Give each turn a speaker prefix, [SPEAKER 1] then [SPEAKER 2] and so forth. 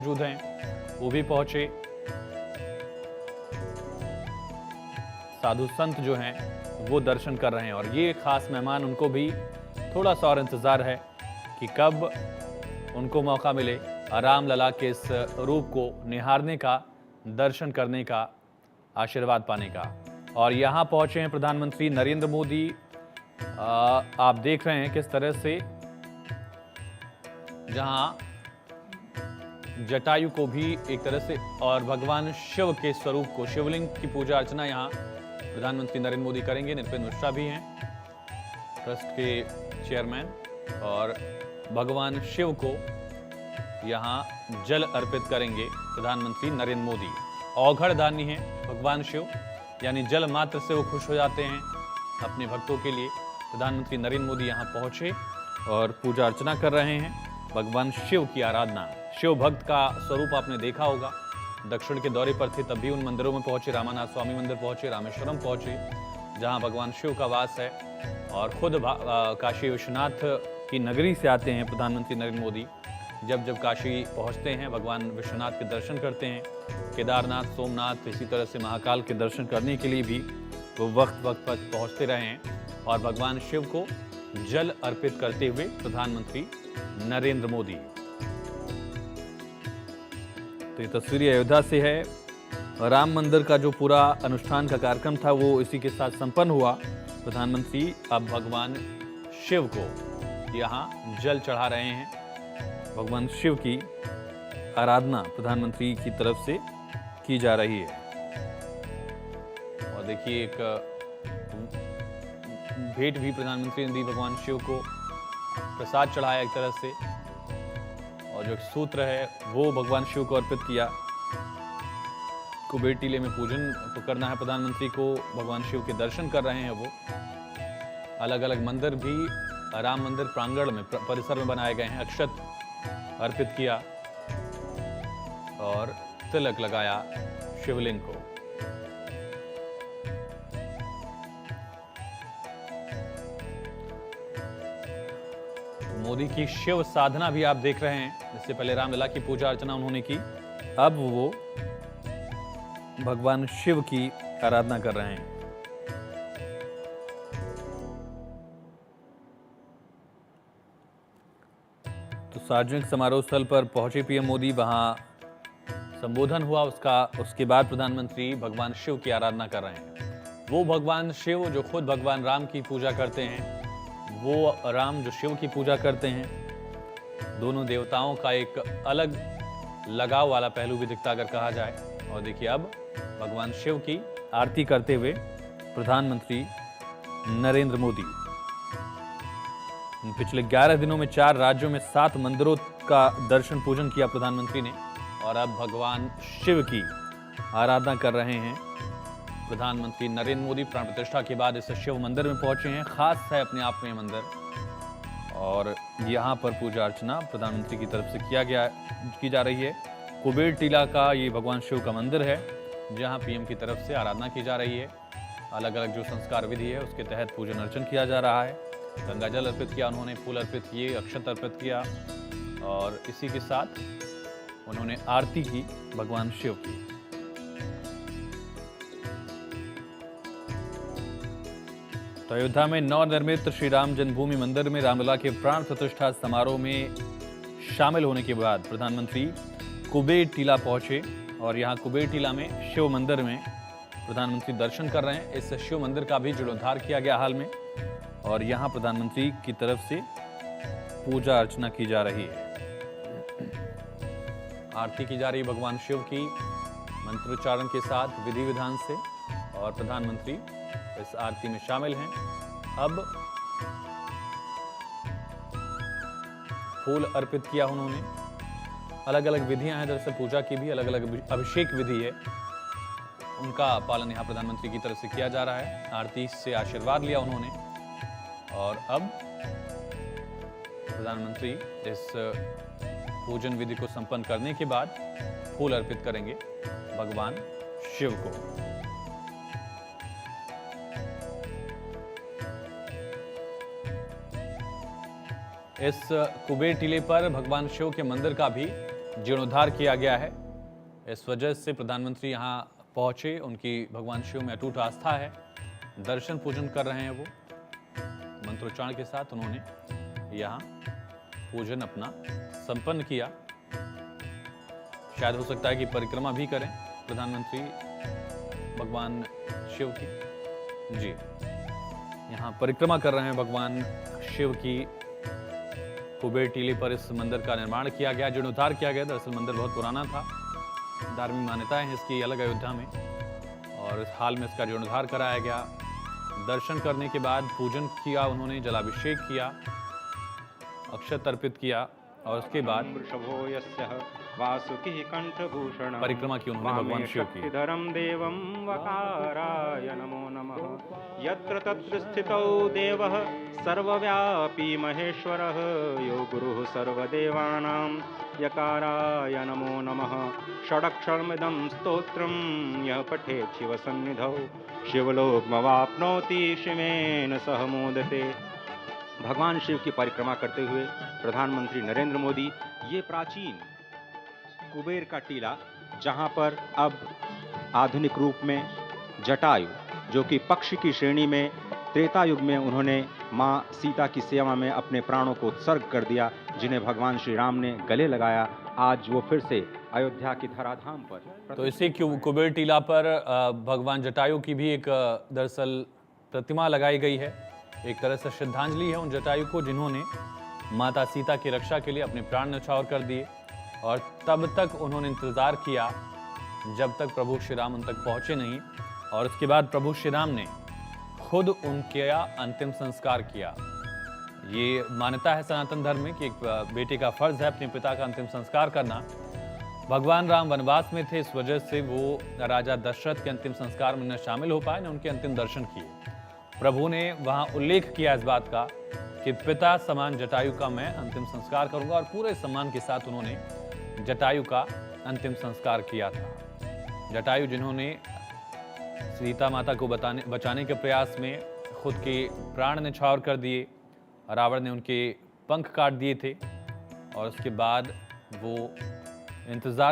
[SPEAKER 1] मौजूद हैं, वो भी पहुंचे। साधु संत जो हैं वो दर्शन कर रहे हैं और ये खास मेहमान, उनको भी थोड़ा सा और इंतज़ार है कि कब उनको मौका मिले राम लला के इस रूप को निहारने का, दर्शन करने का, आशीर्वाद पाने का। और यहाँ पहुँचे हैं प्रधानमंत्री नरेंद्र मोदी। आप देख रहे हैं किस तरह से जहाँ जटायु को भी एक तरह से और भगवान शिव के स्वरूप को, शिवलिंग की पूजा अर्चना यहाँ प्रधानमंत्री नरेंद्र मोदी करेंगे। नृपेंद्र मिश्रा भी हैं, ट्रस्ट के चेयरमैन, और भगवान शिव को यहाँ जल अर्पित करेंगे प्रधानमंत्री नरेंद्र मोदी। औघड़ दानी हैं भगवान शिव, यानी जल मात्र से वो खुश हो जाते हैं अपने भक्तों के लिए। प्रधानमंत्री नरेंद्र मोदी यहाँ पहुँचे और पूजा अर्चना कर रहे हैं, भगवान शिव की आराधना। शिव भक्त का स्वरूप आपने देखा होगा, दक्षिण के दौरे पर थे तब भी उन मंदिरों में पहुंचे, रामानाथ स्वामी मंदिर पहुंचे, रामेश्वरम पहुंचे जहां भगवान शिव का वास है, और खुद काशी विश्वनाथ की नगरी से आते हैं प्रधानमंत्री नरेंद्र मोदी। जब जब काशी पहुंचते हैं भगवान विश्वनाथ के दर्शन करते हैं, केदारनाथ, सोमनाथ, इसी तरह से महाकाल के दर्शन करने के लिए भी वो वक्त वक्त पर पहुँचते रहे हैं और भगवान शिव को जल अर्पित करते हुए प्रधानमंत्री नरेंद्र मोदी। तो ये तस्वीर अयोध्या से है। राम मंदिर का जो पूरा अनुष्ठान का कार्यक्रम था वो इसी के साथ संपन्न हुआ। प्रधानमंत्री अब भगवान शिव को यहाँ जल चढ़ा रहे हैं। भगवान शिव की आराधना प्रधानमंत्री की तरफ से की जा रही है। और देखिए एक भेंट भी प्रधानमंत्री ने दी भगवान शिव को, प्रसाद चढ़ाया एक तरह से, और जो एक सूत्र है वो भगवान शिव को अर्पित किया। कुबेर टीले में पूजन तो करना है प्रधानमंत्री को, भगवान शिव के दर्शन कर रहे हैं वो। अलग अलग मंदिर भी राम मंदिर प्रांगण में, परिसर में बनाए गए हैं। अक्षत अर्पित किया और तिलक लगाया शिवलिंग को। मोदी की शिव साधना भी आप देख रहे हैं। इससे पहले रामलला की पूजा अर्चना उन्होंने की, अब वो भगवान शिव की आराधना कर रहे हैं। तो सार्वजनिक समारोह स्थल पर पहुंचे पीएम मोदी, वहां संबोधन हुआ उसके बाद प्रधानमंत्री भगवान शिव की आराधना कर रहे हैं। वो भगवान शिव जो खुद भगवान राम की पूजा करते हैं, वो राम जो शिव की पूजा करते हैं। दोनों देवताओं का एक अलग लगाव वाला पहलू भी दिखता अगर कहा जाए। और देखिए अब भगवान शिव की आरती करते हुए प्रधानमंत्री नरेंद्र मोदी। पिछले 11 दिनों में 4 राज्यों में 7 मंदिरों का दर्शन पूजन किया प्रधानमंत्री ने, और अब भगवान शिव की आराधना कर रहे हैं प्रधानमंत्री नरेंद्र मोदी। प्राण प्रतिष्ठा के बाद इस शिव मंदिर में पहुंचे हैं। खास है अपने आप में मंदिर, और यहाँ पर पूजा अर्चना प्रधानमंत्री की तरफ से की जा रही है। कुबेर टीला का ये भगवान शिव का मंदिर है जहाँ पीएम की तरफ से आराधना की जा रही है। अलग अलग जो संस्कार विधि है उसके तहत पूजन अर्चन किया जा रहा है। गंगा जल अर्पित किया उन्होंने, फूल अर्पित किए, अक्षत अर्पित किया, और इसी के साथ उन्होंने आरती की भगवान शिव की। तो अयोध्या में नवनिर्मित श्री राम जन्मभूमि मंदिर में रामलला के प्राण प्रतिष्ठा समारोह में शामिल होने के बाद प्रधानमंत्री कुबेर टीला पहुंचे, और यहाँ कुबेर टीला में शिव मंदिर में प्रधानमंत्री दर्शन कर रहे हैं। इस शिव मंदिर का भी जीर्णोद्धार किया गया हाल में, और यहाँ प्रधानमंत्री की तरफ से पूजा अर्चना की जा रही है। आरती की जा रही भगवान शिव की मंत्रोच्चारण के साथ, विधि विधान से, और प्रधानमंत्री इस आरती में शामिल हैं। अब फूल अर्पित किया उन्होंने। अलग अलग विधियां हैं दरअसल पूजा की भी, अलग अलग अभिषेक विधि है, उनका पालन यहाँ प्रधानमंत्री की तरफ से किया जा रहा है। आरती से आशीर्वाद लिया उन्होंने, और अब प्रधानमंत्री इस पूजन विधि को संपन्न करने के बाद फूल अर्पित करेंगे भगवान शिव को। इस कुबेर टीले पर भगवान शिव के मंदिर का भी जीर्णोद्धार किया गया है। इस वजह से प्रधानमंत्री यहाँ पहुंचे, उनकी भगवान शिव में अटूट आस्था है, दर्शन पूजन कर रहे हैं वो। मंत्रोच्चारण के साथ उन्होंने यहाँ पूजन अपना संपन्न किया। शायद हो सकता है कि परिक्रमा भी करें प्रधानमंत्री भगवान शिव की। जी, यहाँ परिक्रमा कर रहे हैं भगवान शिव की। कुबेर टीले पर इस मंदिर का निर्माण किया गया, जीर्णोद्धार किया गया। दरअसल मंदिर बहुत पुराना था, धार्मिक मान्यताएं हैं इसकी अलग अयोध्या में, और हाल में इसका जीर्णोद्धार कराया गया। दर्शन करने के बाद पूजन किया उन्होंने, जलाभिषेक किया, अक्षत अर्पित किया, और उसके बाद परिक्रमा की उन्होंने भगवान शिव की।
[SPEAKER 2] देवं वकाराय नमो नमः। यत्र तत्र स्थितौ देवः सर्वव्यापी महेश्वरः यो गुरुः सर्वदेवानां यकाराय नमो नमः। षडक्षरमिदं स्तोत्रं यः पठेत् शिवसन्निधौ शिवलोकमवाप्नोति शिवेन सह मोदते। भगवान शिव की परिक्रमा करते हुए प्रधानमंत्री नरेंद्र मोदी ये प्राचीन कुबेर का टीला, जहां पर अब आधुनिक रूप में जटायु, जो कि पक्षी की श्रेणी में त्रेता युग में उन्होंने मां सीता की सेवा में अपने प्राणों को उत्सर्ग कर दिया, जिन्हें भगवान श्री राम ने गले लगाया, आज वो फिर से अयोध्या की धराधाम पर।
[SPEAKER 1] तो इसी कुबेर टीला पर भगवान जटायु की भी एक दरअसल प्रतिमा लगाई गई है। एक तरह से श्रद्धांजलि है उन जटायु को जिन्होंने माता सीता की रक्षा के लिए अपने प्राण न्यौछावर कर दिए, और तब तक उन्होंने इंतजार किया जब तक प्रभु श्री राम उन तक पहुंचे नहीं, और उसके बाद प्रभु श्री राम ने खुद उनके अंतिम संस्कार किया। ये मान्यता है सनातन धर्म में कि एक बेटे का फर्ज है अपने पिता का अंतिम संस्कार करना। भगवान राम वनवास में थे, इस वजह से वो राजा दशरथ के अंतिम संस्कार में न शामिल हो पाए, न उनके अंतिम दर्शन किए। प्रभु ने वहाँ उल्लेख किया इस बात का कि पिता समान जटायु का मैं अंतिम संस्कार करूंगा, और पूरे सम्मान के साथ उन्होंने जटायु का अंतिम संस्कार किया था। जटायु जिन्होंने सीता माता को बचाने के प्रयास में खुद के प्राण न्यौछावर कर दिए, रावण ने उनके पंख काट दिए थे, और उसके बाद वो इंतजार